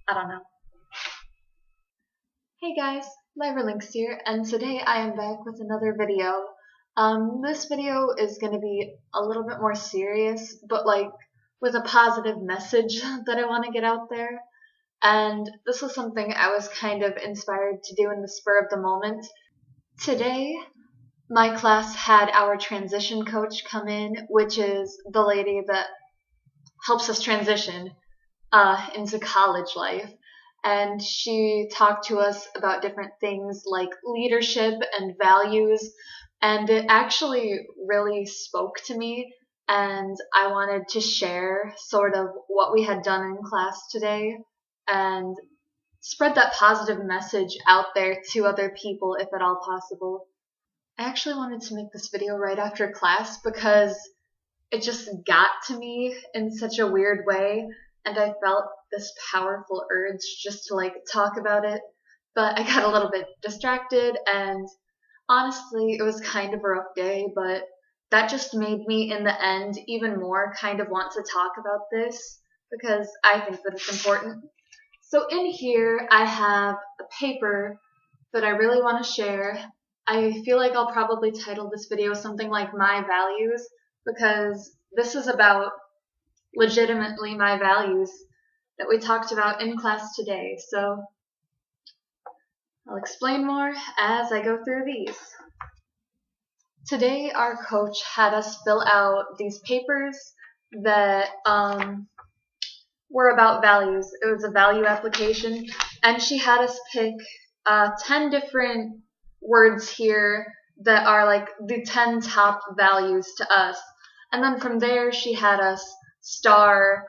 I don't know. Hey guys, Lyra Linx here, and today I am back with another video. This video is going to be a little bit more serious, but with a positive message that I want to get out there. And this was something I was kind of inspired to do in the spur of the moment. Today, my class had our transition coach come in, which is the lady that helps us transition into college life. And she talked to us about different things like leadership and values, and it actually really spoke to me, and I wanted to share sort of what we had done in class today and spread that positive message out there to other people if at all possible. I actually wanted to make this video right after class because it just got to me in such a weird way, and I felt this powerful urge just to talk about it, but I got a little bit distracted, and honestly it was kind of a rough day, but that just made me in the end even more kind of want to talk about this because I think that it's important. So in here I have a paper that I really want to share. I feel like I'll probably title this video something like My Values, because this is about legitimately my values that we talked about in class today. So I'll explain more as I go through these. Today our coach had us fill out these papers that were about values. It was a value application, and she had us pick 10 different words here that are like the 10 top values to us. And then from there she had us star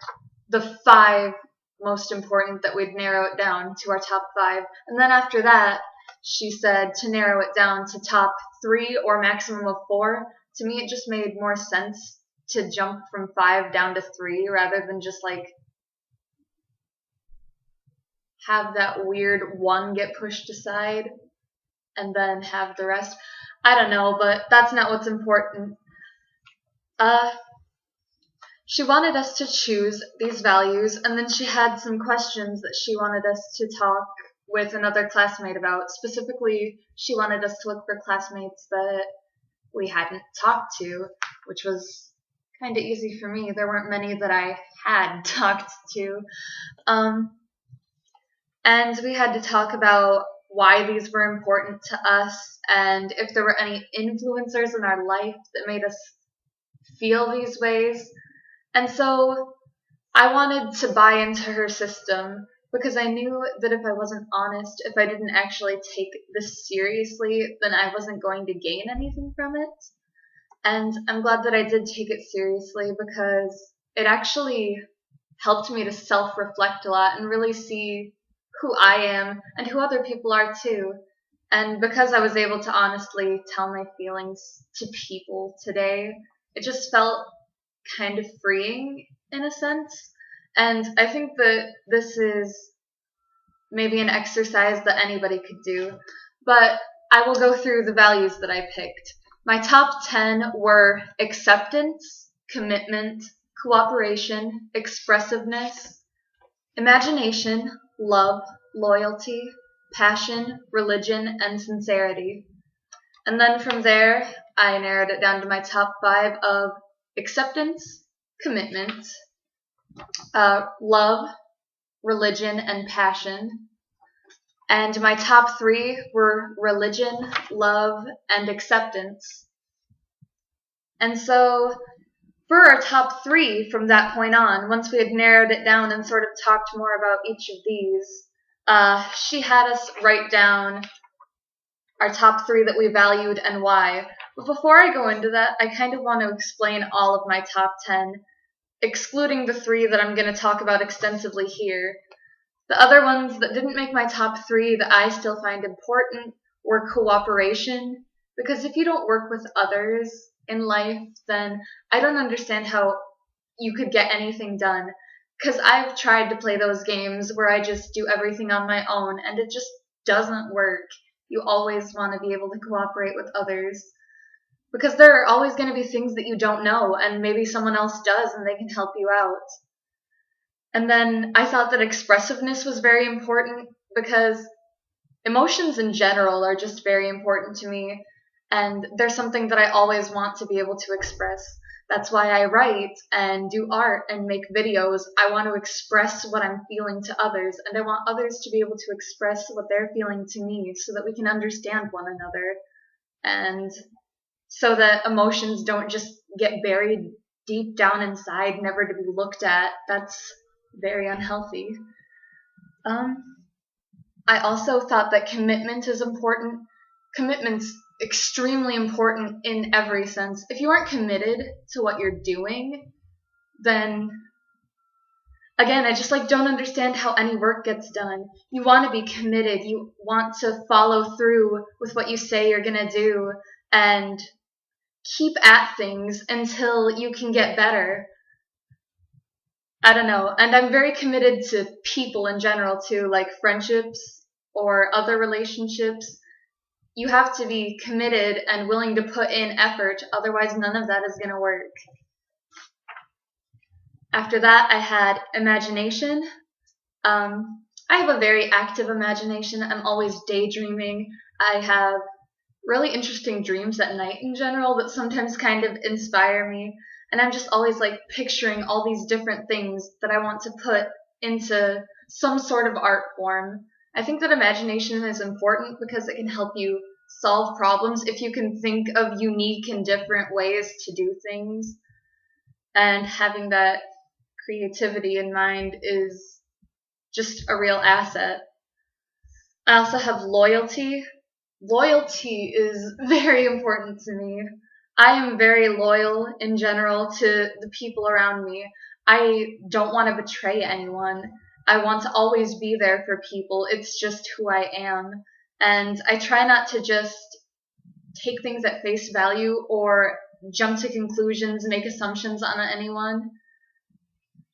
the 5 most important that we'd narrow it down to our top 5. And then after that, she said to narrow it down to top 3 or maximum of 4. To me, it just made more sense to jump from 5 down to 3 rather than just have that weird 1 get pushed aside and then have the rest. I don't know, but that's not what's important. She wanted us to choose these values, and then she had some questions that she wanted us to talk with another classmate about. Specifically, she wanted us to look for classmates that we hadn't talked to, which was kind of easy for me. There weren't many that I had talked to. And we had to talk about why these were important to us and if there were any influencers in our life that made us feel these ways. And so I wanted to buy into her system because I knew that if I wasn't honest, if I didn't actually take this seriously, then I wasn't going to gain anything from it. And I'm glad that I did take it seriously because it actually helped me to self-reflect a lot and really see who I am and who other people are too. And because I was able to honestly tell my feelings to people today, it just felt kind of freeing in a sense. And I think that this is maybe an exercise that anybody could do. But I will go through the values that I picked. My top 10 were acceptance, commitment, cooperation, expressiveness, imagination, love, loyalty, passion, religion, and sincerity. And then from there, I narrowed it down to my top 5 of acceptance, commitment, love, religion, and passion. And my top 3 were religion, love, and acceptance. And so for our top 3 from that point on, once we had narrowed it down and sort of talked more about each of these, she had us write down our top 3 that we valued and why. But before I go into that, I kind of want to explain all of my top 10, excluding the 3 that I'm going to talk about extensively here. The other ones that didn't make my top 3 that I still find important were cooperation, because if you don't work with others in life, then I don't understand how you could get anything done. Because I've tried to play those games where I just do everything on my own, and it just doesn't work. You always want to be able to cooperate with others, because there are always going to be things that you don't know, and maybe someone else does, and they can help you out. And then I thought that expressiveness was very important because emotions in general are just very important to me, and they're something that I always want to be able to express. That's why I write and do art and make videos. I want to express what I'm feeling to others, and I want others to be able to express what they're feeling to me so that we can understand one another, and so that emotions don't just get buried deep down inside, never to be looked at. That's very unhealthy. I also thought that commitment is important. Commitment's extremely important in every sense. If you aren't committed to what you're doing, then again, I just don't understand how any work gets done. You want to be committed. You want to follow through with what you say you're going to do and keep at things until you can get better. I don't know. And I'm very committed to people in general too, like friendships or other relationships. You have to be committed and willing to put in effort, otherwise none of that is going to work. After that, I had imagination. I have a very active imagination. I'm always daydreaming. I have really interesting dreams at night in general that sometimes kind of inspire me. And I'm just always picturing all these different things that I want to put into some sort of art form. I think that imagination is important because it can help you solve problems if you can think of unique and different ways to do things. And having that creativity in mind is just a real asset. I also have loyalty. Loyalty is very important to me. I am very loyal in general to the people around me. I don't want to betray anyone. I want to always be there for people. It's just who I am. And I try not to just take things at face value or jump to conclusions, make assumptions on anyone.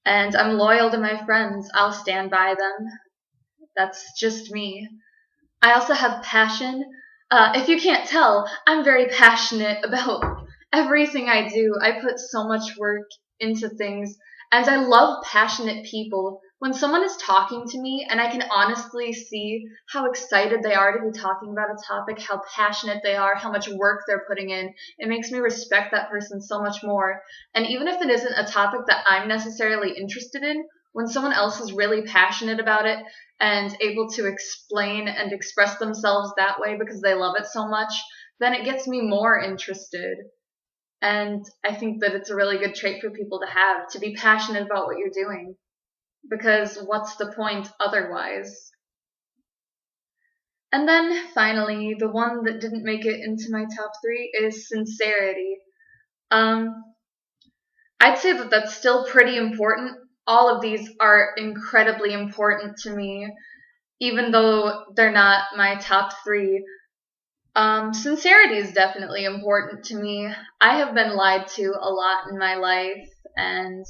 And I'm loyal to my friends. I'll stand by them. That's just me. I also have passion. If you can't tell, I'm very passionate about everything I do. I put so much work into things, and I love passionate people. When someone is talking to me and I can honestly see how excited they are to be talking about a topic, how passionate they are, how much work they're putting in, it makes me respect that person so much more. And even if it isn't a topic that I'm necessarily interested in, when someone else is really passionate about it and able to explain and express themselves that way because they love it so much, then it gets me more interested. And I think that it's a really good trait for people to be passionate about what you're doing. Because what's the point otherwise? And then finally, the one that didn't make it into my top 3 is sincerity. I'd say that that's still pretty important. All of these are incredibly important to me, even though they're not my top 3. Sincerity is definitely important to me. I have been lied to a lot in my life, and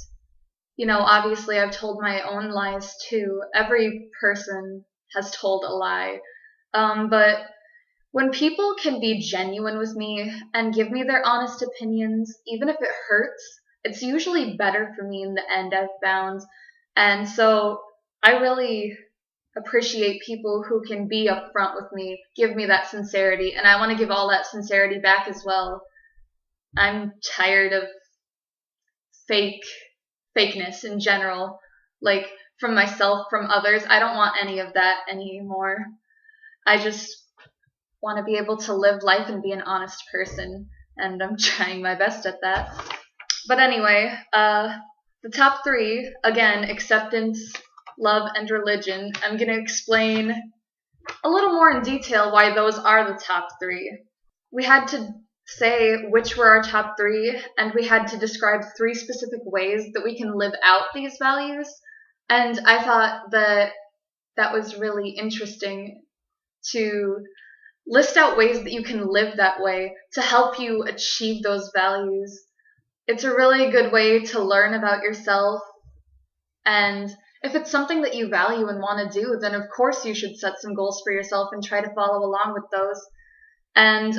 obviously I've told my own lies too. Every person has told a lie. But when people can be genuine with me and give me their honest opinions, even if it hurts, it's usually better for me in the end, I've found. And so I really appreciate people who can be upfront with me, give me that sincerity, and I want to give all that sincerity back as well. I'm tired of fakeness in general, from myself, from others. I don't want any of that anymore. I just want to be able to live life and be an honest person, and I'm trying my best at that. But anyway, the top 3, again, acceptance, love, and religion. I'm going to explain a little more in detail why those are the top 3. We had to say which were our top 3, and we had to describe 3 specific ways that we can live out these values. And I thought that was really interesting to list out ways that you can live that way to help you achieve those values. It's a really good way to learn about yourself, and if it's something that you value and want to do, then of course you should set some goals for yourself and try to follow along with those. And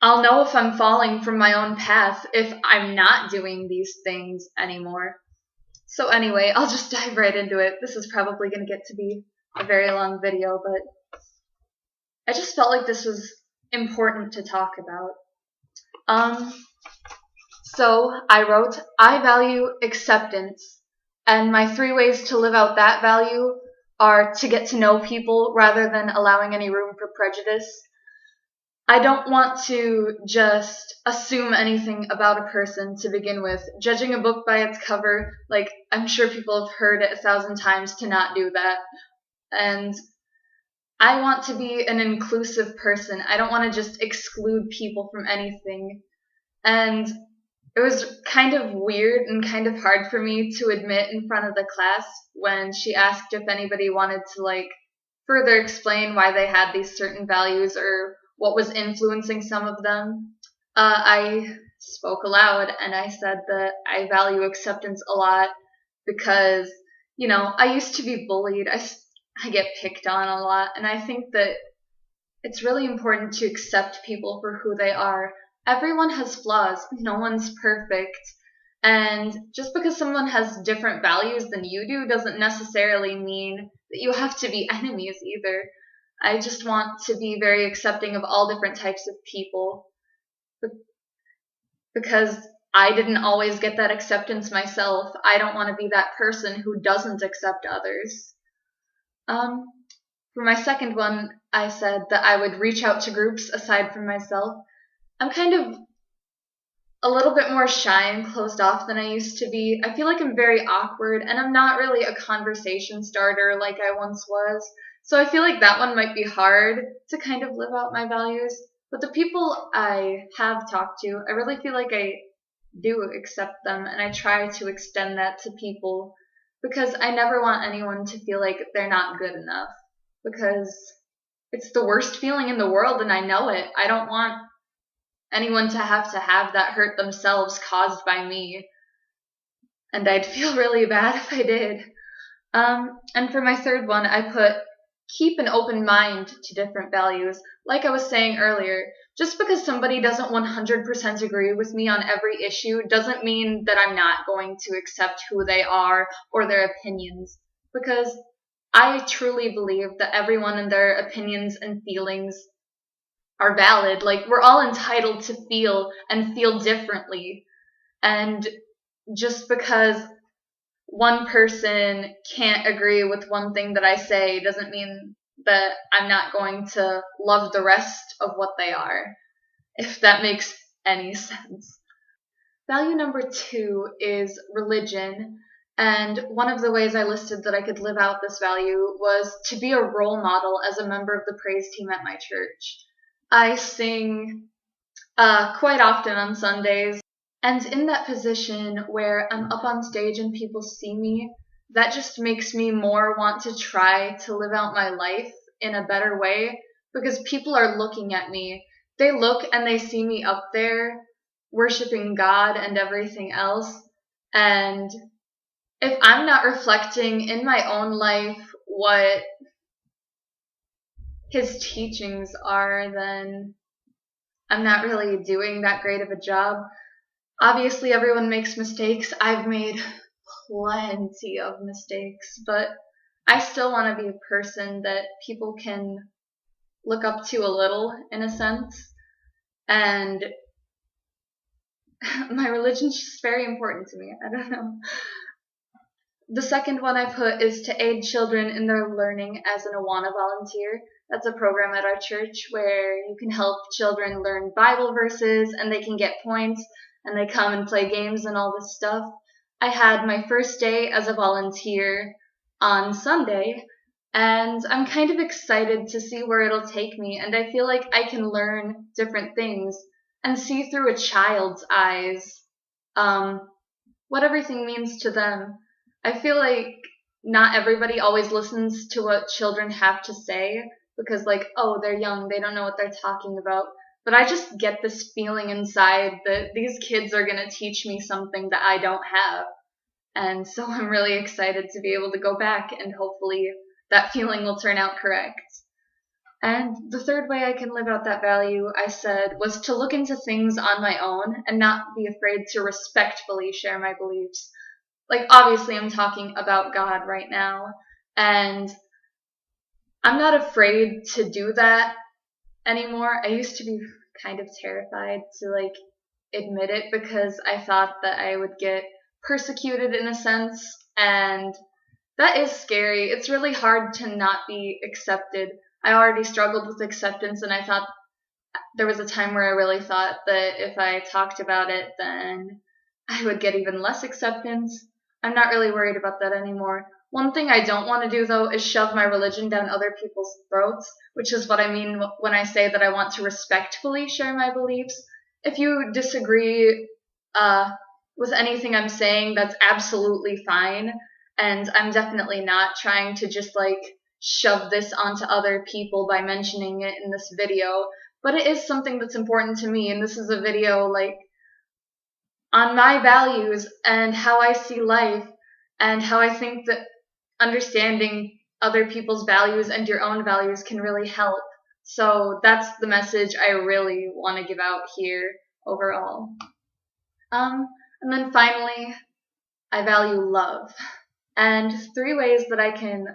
I'll know if I'm falling from my own path if I'm not doing these things anymore. So anyway, I'll just dive right into it. This is probably going to get to be a very long video, but I just felt like this was important to talk about. So I wrote, I value acceptance, and my 3 ways to live out that value are to get to know people rather than allowing any room for prejudice. I don't want to just assume anything about a person to begin with. Judging a book by its cover, like, I'm sure people have heard it 1,000 times to not do that. And I want to be an inclusive person. I don't want to just exclude people from anything. And it was kind of weird and kind of hard for me to admit in front of the class when she asked if anybody wanted to, like, further explain why they had these certain values or what was influencing some of them. I spoke aloud and I said that I value acceptance a lot because, I used to be bullied. I get picked on a lot, and I think that it's really important to accept people for who they are. Everyone has flaws. No one's perfect. And just because someone has different values than you do doesn't necessarily mean that you have to be enemies either. I just want to be very accepting of all different types of people because I didn't always get that acceptance myself. I don't want to be that person who doesn't accept others. For my second one, I said that I would reach out to groups aside from myself. I'm kind of a little bit more shy and closed off than I used to be. I feel like I'm very awkward, and I'm not really a conversation starter like I once was. So I feel like that one might be hard to kind of live out my values. But the people I have talked to, I really feel like I do accept them, and I try to extend that to people because I never want anyone to feel like they're not good enough, because it's the worst feeling in the world and I know it. I don't want anyone to have that hurt themselves caused by me, and I'd feel really bad if I did. And for my third one, I put keep an open mind to different values. Like I was saying earlier, just because somebody doesn't 100% agree with me on every issue doesn't mean that I'm not going to accept who they are or their opinions, because I truly believe that everyone and their opinions and feelings are valid. Like, we're all entitled to feel and feel differently. And just because one person can't agree with one thing that I say doesn't mean that I'm not going to love the rest of what they are, if that makes any sense. Value number 2 is religion. And one of the ways I listed that I could live out this value was to be a role model as a member of the praise team at my church. I sing quite often on Sundays, and in that position where I'm up on stage and people see me, that just makes me more want to try to live out my life in a better way, because people are looking at me. They look and they see me up there worshiping God and everything else, and if I'm not reflecting in my own life what his teachings are, then I'm not really doing that great of a job. Obviously, everyone makes mistakes. I've made plenty of mistakes, but I still want to be a person that people can look up to a little, in a sense. And my religion's just very important to me. I don't know. The second one I put is to aid children in their learning as an Awana volunteer. That's a program at our church where you can help children learn Bible verses and they can get points and they come and play games and all this stuff. I had my first day as a volunteer on Sunday, and I'm kind of excited to see where it'll take me, and I feel like I can learn different things and see through a child's eyes what everything means to them. I feel like not everybody always listens to what children have to say because, like, oh, they're young, they don't know what they're talking about. But I just get this feeling inside that these kids are going to teach me something that I don't have. And so I'm really excited to be able to go back and hopefully that feeling will turn out correct. And the third way I can live out that value, I said, was to look into things on my own and not be afraid to respectfully share my beliefs. like, obviously I'm talking about God right now, and I'm not afraid to do that anymore. I used to be kind of terrified to like admit it because I thought that I would get persecuted in a sense, and that is scary. It's really hard to not be accepted. I already struggled with acceptance, and I thought there was a time where I really thought that if I talked about it, then I would get even less acceptance. I'm not really worried about that anymore. One thing I don't want to do, though, is shove my religion down other people's throats, which is what I mean when I say that I want to respectfully share my beliefs. If you disagree with anything I'm saying, that's absolutely fine, and I'm definitely not trying to just like shove this onto other people by mentioning it in this video, but it is something that's important to me, and this is a video like on my values and how I see life and how I think that understanding other people's values and your own values can really help. So that's the message I really want to give out here overall. And then finally, I value love. And 3 ways that I can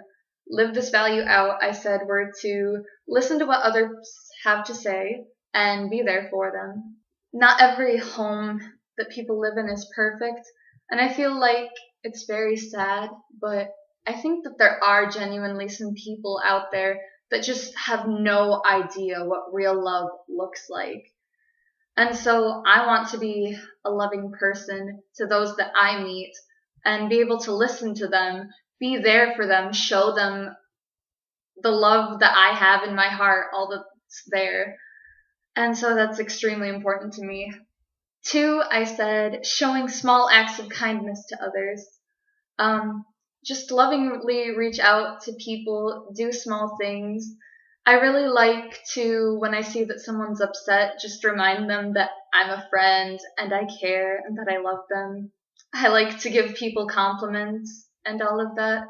live this value out, I said, were to listen to what others have to say and be there for them. Not every home that people live in is perfect, and I feel like it's very sad, but I think that there are genuinely some people out there that just have no idea what real love looks like. And so I want to be a loving person to those that I meet and be able to listen to them, be there for them, show them the love that I have in my heart, all that's there. And so that's extremely important to me. 2, I said, showing small acts of kindness to others. Just lovingly reach out to people, do small things. I really like to, when I see that someone's upset, just remind them that I'm a friend and I care and that I love them. I like to give people compliments and all of that.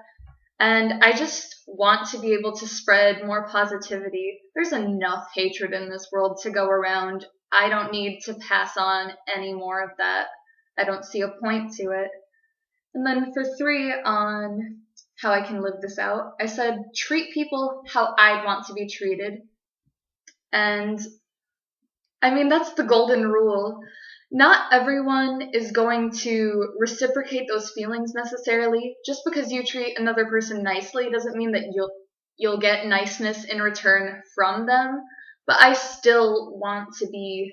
And I just want to be able to spread more positivity. There's enough hatred in this world to go around. I don't need to pass on any more of that. I don't see a point to it. And then for 3, on how I can live this out, I said treat people how I'd want to be treated. And I mean, that's the golden rule. Not everyone is going to reciprocate those feelings necessarily. Just because you treat another person nicely doesn't mean that you'll get niceness in return from them. But I still want to be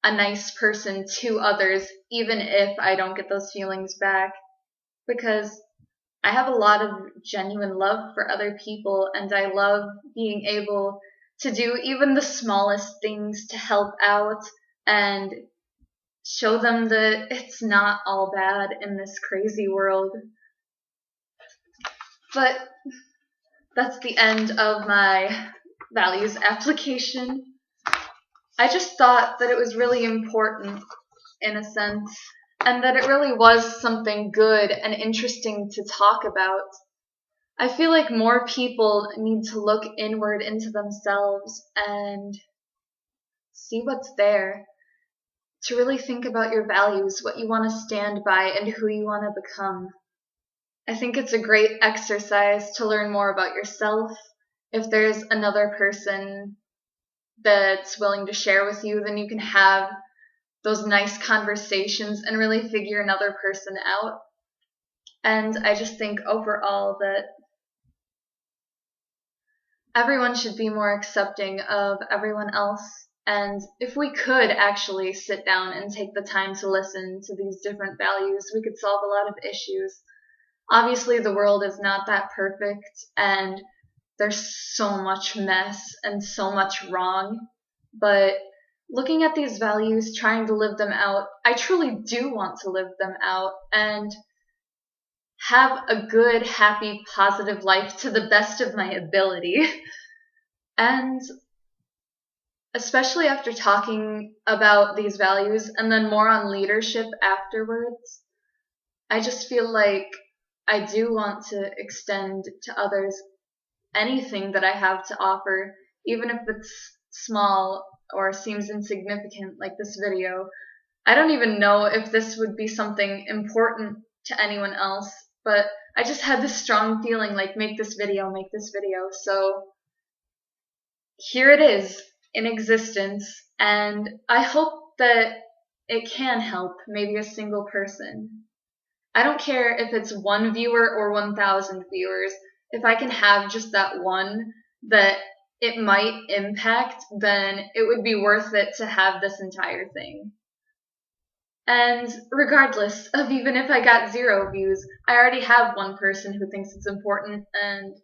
a nice person to others, even if I don't get those feelings back, because I have a lot of genuine love for other people, and I love being able to do even the smallest things to help out and show them that it's not all bad in this crazy world. But that's the end of my values application. I just thought that it was really important in a sense, and that it really was something good and interesting to talk about. I feel like more people need to look inward into themselves and see what's there, to really think about your values, what you want to stand by, and who you want to become. I think it's a great exercise to learn more about yourself. If there's another person that's willing to share with you, then you can have those nice conversations and really figure another person out. And I just think overall that everyone should be more accepting of everyone else. And if we could actually sit down and take the time to listen to these different values, we could solve a lot of issues. Obviously, the world is not that perfect, and there's so much mess and so much wrong. But looking at these values, trying to live them out, I truly do want to live them out and have a good, happy, positive life to the best of my ability. And especially after talking about these values and then more on leadership afterwards, I just feel like I do want to extend to others anything that I have to offer, even if it's small or seems insignificant, like this video. I don't even know if this would be something important to anyone else, but I just had this strong feeling like make this video, so here it is in existence, and I hope that it can help maybe a single person. I don't care if it's 1 viewer or 1,000 viewers. If I can have just that one that it might impact, then it would be worth it to have this entire thing. And regardless of even if I got 0 views, I already have one person who thinks it's important, and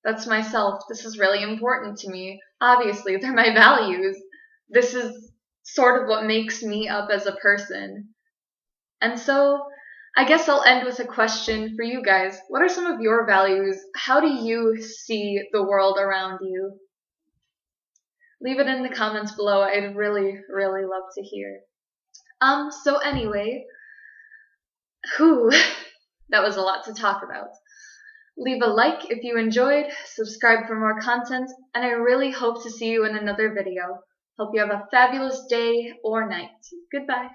that's myself. This is really important to me. Obviously, they're my values. This is sort of what makes me up as a person. And so, I guess I'll end with a question for you guys. What are some of your values? How do you see the world around you? Leave it in the comments below. I'd really, really love to hear. So anyway, that was a lot to talk about. Leave a like if you enjoyed, subscribe for more content, and I really hope to see you in another video. Hope you have a fabulous day or night. Goodbye.